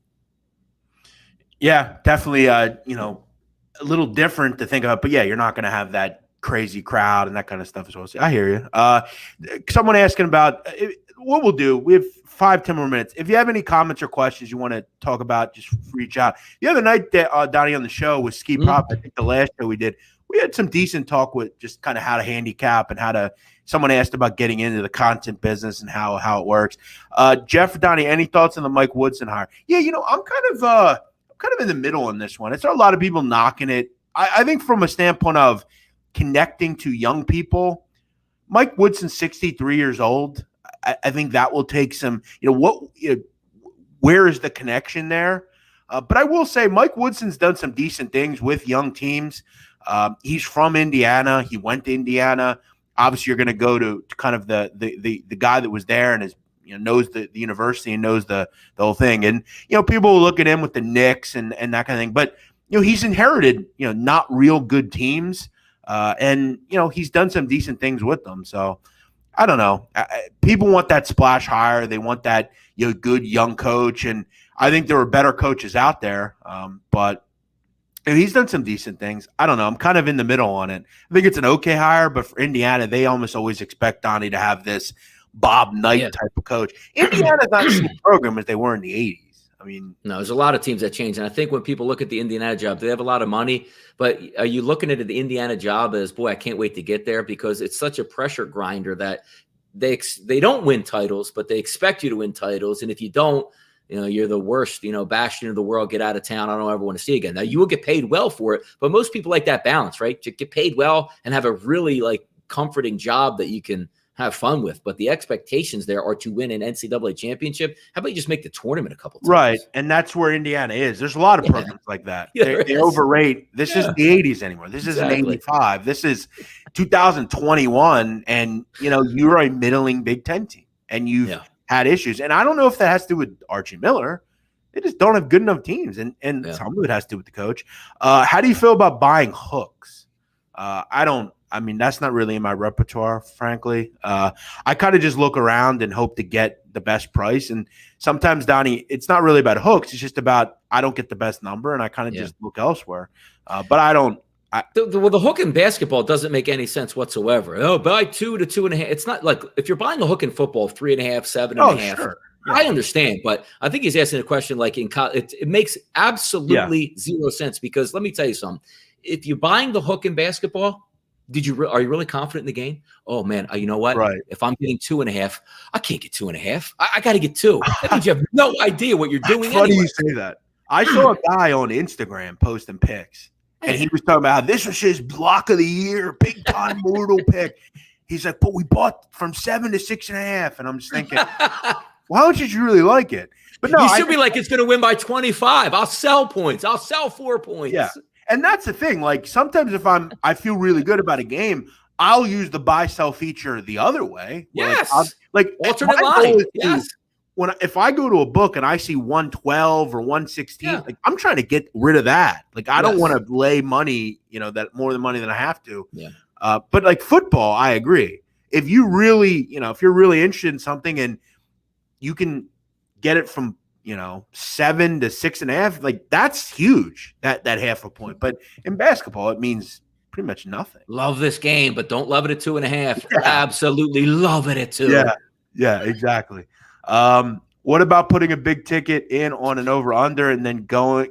Yeah, definitely, a little different to think about. But yeah, you're not going to have that crazy crowd and that kind of stuff as well. So I hear you. Someone asking about what we'll do. We have 5-10 more minutes. If you have any comments or questions you want to talk about, just reach out. The other night that Donnie on the show with Ski Prop, I think the last show we did, we had some decent talk with just kind of how to handicap and someone asked about getting into the content business and how it works. Jeff, Donnie, any thoughts on the Mike Woodson hire? Yeah, I'm kind of in the middle on this one. It's a lot of people knocking it. I think from a standpoint of connecting to young people, Mike Woodson's 63 years old. I think that will take some, where is the connection there? But I will say Mike Woodson's done some decent things with young teams. He's from Indiana. He went to Indiana. Obviously, you're going to go to kind of the guy that was there and is, knows the university and knows the whole thing. And, people will look at him with the Knicks and that kind of thing. But, he's inherited, not real good teams. And, he's done some decent things with them. So, I don't know. People want that splash hire. They want that good young coach. And I think there are better coaches out there. But he's done some decent things. I don't know. I'm kind of in the middle on it. I think it's an okay hire. But for Indiana, they almost always expect Donnie to have this Bob Knight type of coach. Indiana's not the same program as they were in the 80s. No, there's a lot of teams that change. And I think when people look at the Indiana job, they have a lot of money. But are you looking at the Indiana job as, boy, I can't wait to get there, because it's such a pressure grinder that they don't win titles, but they expect you to win titles. And if you don't, you're the worst, bastion of the world, get out of town, I don't ever want to see you again. Now, you will get paid well for it, but most people like that balance, right? To get paid well and have a really comforting job that you can have fun with. But the expectations there are to win an NCAA championship. How about you just make the tournament a couple times? Right. And that's where Indiana is. The's a lot of programs like that. They overrate. This isn't the 80s anymore. This isn't 85. This is 2021. And, you're a middling Big Ten team and you've had issues. And I don't know if that has to do with Archie Miller. They just don't have good enough teams. And some of it has to do with the coach. How do you feel about buying hooks? That's not really in my repertoire, frankly. I kind of just look around and hope to get the best price. And sometimes, Donnie, it's not really about hooks. It's just about I don't get the best number, and I kind of just look elsewhere. But I don't. The hook in basketball doesn't make any sense whatsoever. Oh, buy 2 to 2.5. It's not like if you're buying a hook in football, 3.5, 7.5. Sure. Yeah. I understand, but I think he's asking a question like in college. It makes absolutely zero sense, because let me tell you something. If you're buying the hook in basketball, are you really confident in the game? Oh man, you know what? Right. If I'm getting 2.5, I can't get 2.5. I got to get 2. That means you have no idea what you're doing. Funny you say that. I saw a guy on Instagram posting pics, and he was talking about how this was his block of the year, big time mortal pick. He's like, but we bought from 7 to 6.5, and I'm just thinking, why don't you really like it? But no, you should be like, it's going to win by 25. I'll sell points. I'll sell 4 points. Yeah. And that's the thing. Sometimes if I feel really good about a game, I'll use the buy sell feature the other way. Yes. Alternate line. Yes. If I go to a book and I see 112 or 116, I'm trying to get rid of that. I don't want to lay money, that more than money than I have to. Yeah. But football, I agree. If you really, if you're really interested in something and you can get it from 7 to 6.5, that's huge, that half a point. But in basketball, it means pretty much nothing. Love this game, but don't love it at 2.5. Yeah. Absolutely love it at 2. Yeah, exactly. What about putting a big ticket in on an over under and then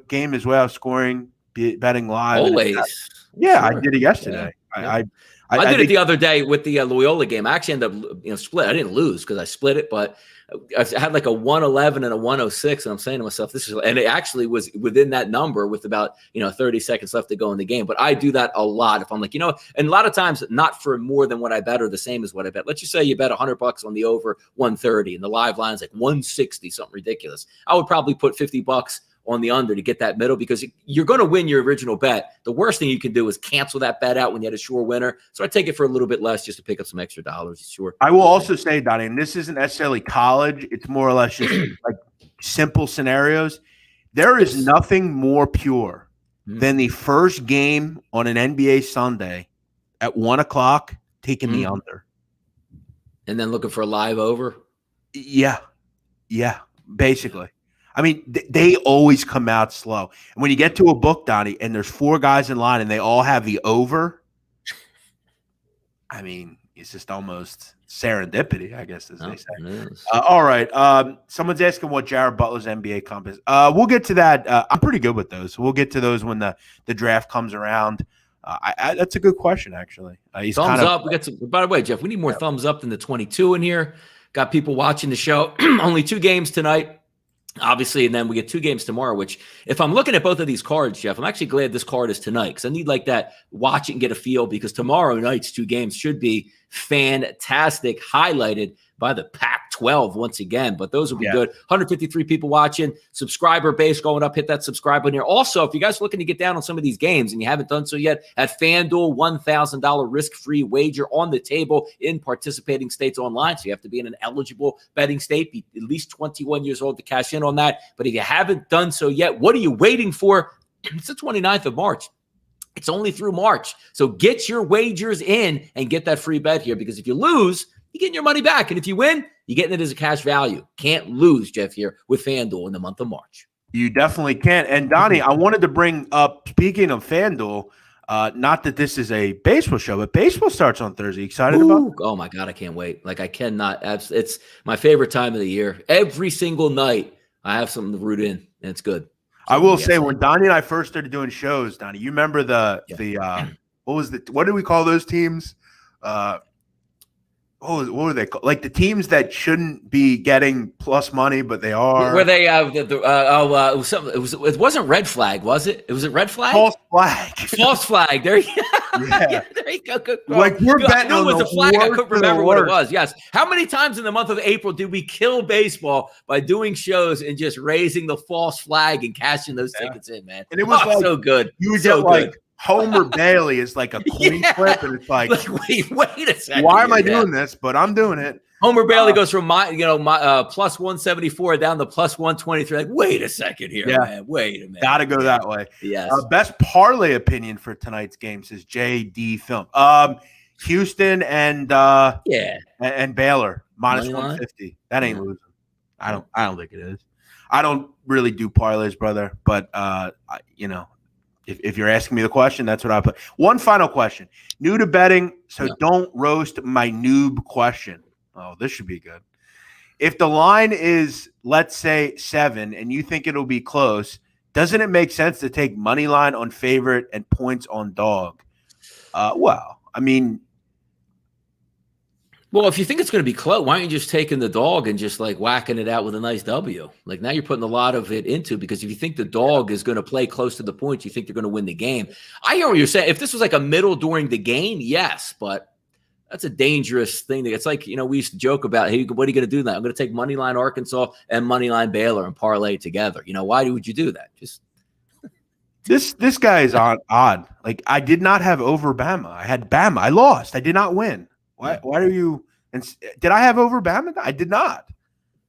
game as well, scoring, betting live? Always. Yeah, sure. I did it yesterday. I did it the other day with the Loyola game. I actually ended up, split. I didn't lose because I split it, but I had like a 111 and a 106, and I'm saying to myself, and it actually was within that number with about 30 seconds left to go in the game. But I do that a lot if I'm like, and a lot of times not for more than what I bet or the same as what I bet. Let's just say you bet $100 on the over 130, and the live line's like 160, something ridiculous. I would probably put $50 on the under to get that middle, because you're going to win your original bet. The worst thing you can do is cancel that bet out when you had a sure winner. So I take it for a little bit less just to pick up some extra dollars. Sure. I will also say, Donnie, and this isn't necessarily college. It's more or less just like simple scenarios. There is nothing more pure than the first game on an NBA Sunday at 1 o'clock taking the under. And then looking for a live over. Yeah. Basically. I mean, they always come out slow. And when you get to a book, Donnie, and there's 4 guys in line and they all have the over, I mean, it's just almost serendipity, I guess, as they say. All right. Someone's asking what Jared Butler's NBA comp is. We'll get to that. I'm pretty good with those. We'll get to those when the draft comes around. That's a good question, actually. He's thumbs up. We got some. By the way, Jeff, we need more thumbs up than the 22 in here. Got people watching the show. Only 2 games tonight. Obviously, and then we get 2 games tomorrow, which if I'm looking at both of these cards, Jeff, I'm actually glad this card is tonight, because I need like that watch it and get a feel, because tomorrow night's 2 games should be fantastic, highlighted by the Pac-12 once again. But those will be good. 153 people watching, subscriber base going up. Hit that subscribe button here. Also, if you guys are looking to get down on some of these games and you haven't done so yet, at FanDuel, $1,000 risk-free wager on the table in participating states online. So you have to be in an eligible betting state, be at least 21 years old to cash in on that. But if you haven't done so yet, what are you waiting for? It's the 29th of March. It's only through March. So get your wagers in and get that free bet here, because if you lose, you're getting your money back. And if you win, you're getting it as a cash value. Can't lose, Jeff, here with FanDuel in the month of March. You definitely can't. And, Donnie, I wanted to bring up, speaking of FanDuel, not that this is a baseball show, but baseball starts on Thursday. Excited about it? Oh, my God, I can't wait. Like, I cannot. It's my favorite time of the year. Every single night, I have something to root in, and it's good. I will say, when Donnie and I first started doing shows, Donnie, you remember what did we call those teams? What were they called? Like the teams that shouldn't be getting plus money, but they are. Were they? It wasn't red flag, was it? Was it red flag? False flag. False flag. There you go. Yeah. There you go. Good. Like we're betting on the flag. I couldn't remember what it was. Yes. How many times in the month of April did we kill baseball by doing shows and just raising the false flag and cashing those tickets in, man? And it was so good. You would get like Homer Bailey is like a coin flip, and it's like wait a second. Why am I doing this? But I'm doing it. Homer Bailey goes from plus 174 down to plus 123. Like, wait a second here, man. Wait a minute. Got to go that way. Yes. Best parlay opinion for tonight's game says JD Film. Houston and Baylor minus 150. That ain't losing. I don't think it is. I don't really do parlays, brother. But If you're asking me the question, that's what I put. One final question. New to betting, so don't roast my noob question. Oh, this should be good. If the line is, let's say, 7 and you think it'll be close, doesn't it make sense to take money line on favorite and points on dog? Well, if you think it's going to be close, why aren't you just taking the dog and just like whacking it out with a nice W? Like now you're putting a lot of it into, because if you think the dog is going to play close to the points, you think they're going to win the game. I hear what you're saying. If this was like a middle during the game, yes, but that's a dangerous thing. It's like, we used to joke about, hey, what are you going to do now? I'm going to take money line Arkansas and money line Baylor and parlay together. Why would you do that? Just this guy is odd. Like I did not have over Bama. I had Bama. I lost. I did not win. Why are you? And did I have over Bama? I did not.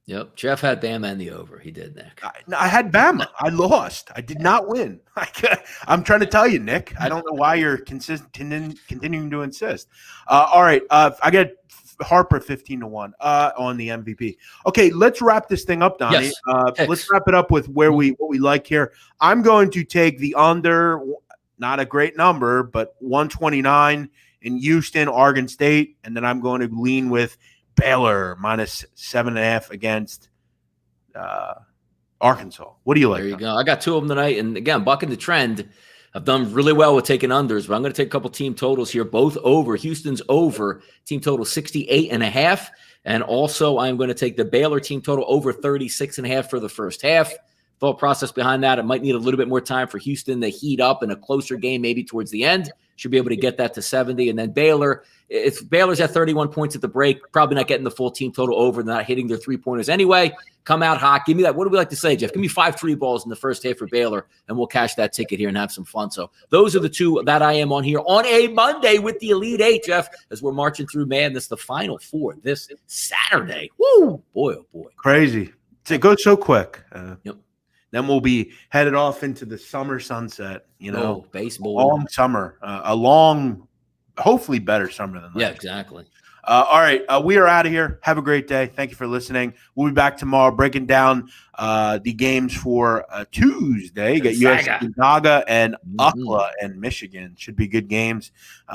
Yep, Jeff had Bama and the over. He did, Nick. I had Bama. I lost. I did not win. I'm trying to tell you, Nick. I don't know why you're continuing to insist. All right, I got Harper 15-1 on the MVP. Okay, let's wrap this thing up, Donnie. Yes. Let's wrap it up with what we like here. I'm going to take the under. Not a great number, but 129 in Houston, Oregon State, and then I'm going to lean with Baylor minus 7.5 against Arkansas. What do you like? There you go. I got 2 of them tonight, and again, bucking the trend. I've done really well with taking unders, but I'm going to take a couple team totals here, both over. Houston's over, team total 68.5. And also I'm going to take the Baylor team total over 36.5 for the first half. Thought process behind that, it might need a little bit more time for Houston to heat up in a closer game, maybe towards the end. Should be able to get that to 70. And then Baylor, if Baylor's at 31 points at the break, probably not getting the full team total over, not hitting their three-pointers anyway. Come out hot. Give me that. What do we like to say, Jeff? Give me 5 3 balls in the first half for Baylor, and we'll cash that ticket here and have some fun. So those are the two that I am on here on a Monday with the Elite Eight, Jeff, as we're marching through madness, the Final Four this Saturday. Woo! Boy, oh boy. Crazy. It goes so quick. Yep. Then we'll be headed off into the summer sunset, baseball. Long summer, a long, hopefully better summer than that. Yeah, exactly. All right. We are out of here. Have a great day. Thank you for listening. We'll be back tomorrow breaking down the games for Tuesday. You got USC Gonzaga and UCLA and Michigan. Should be good games.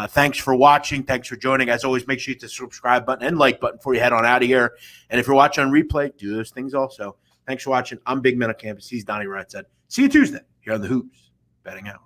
Thanks for watching. Thanks for joining. As always, make sure you hit the subscribe button and like button before you head on out of here. And if you're watching on replay, do those things also. Thanks for watching. I'm Big Man on Campus. He's Donnie Rightside. See you Tuesday here on the Hoops Betting Hour.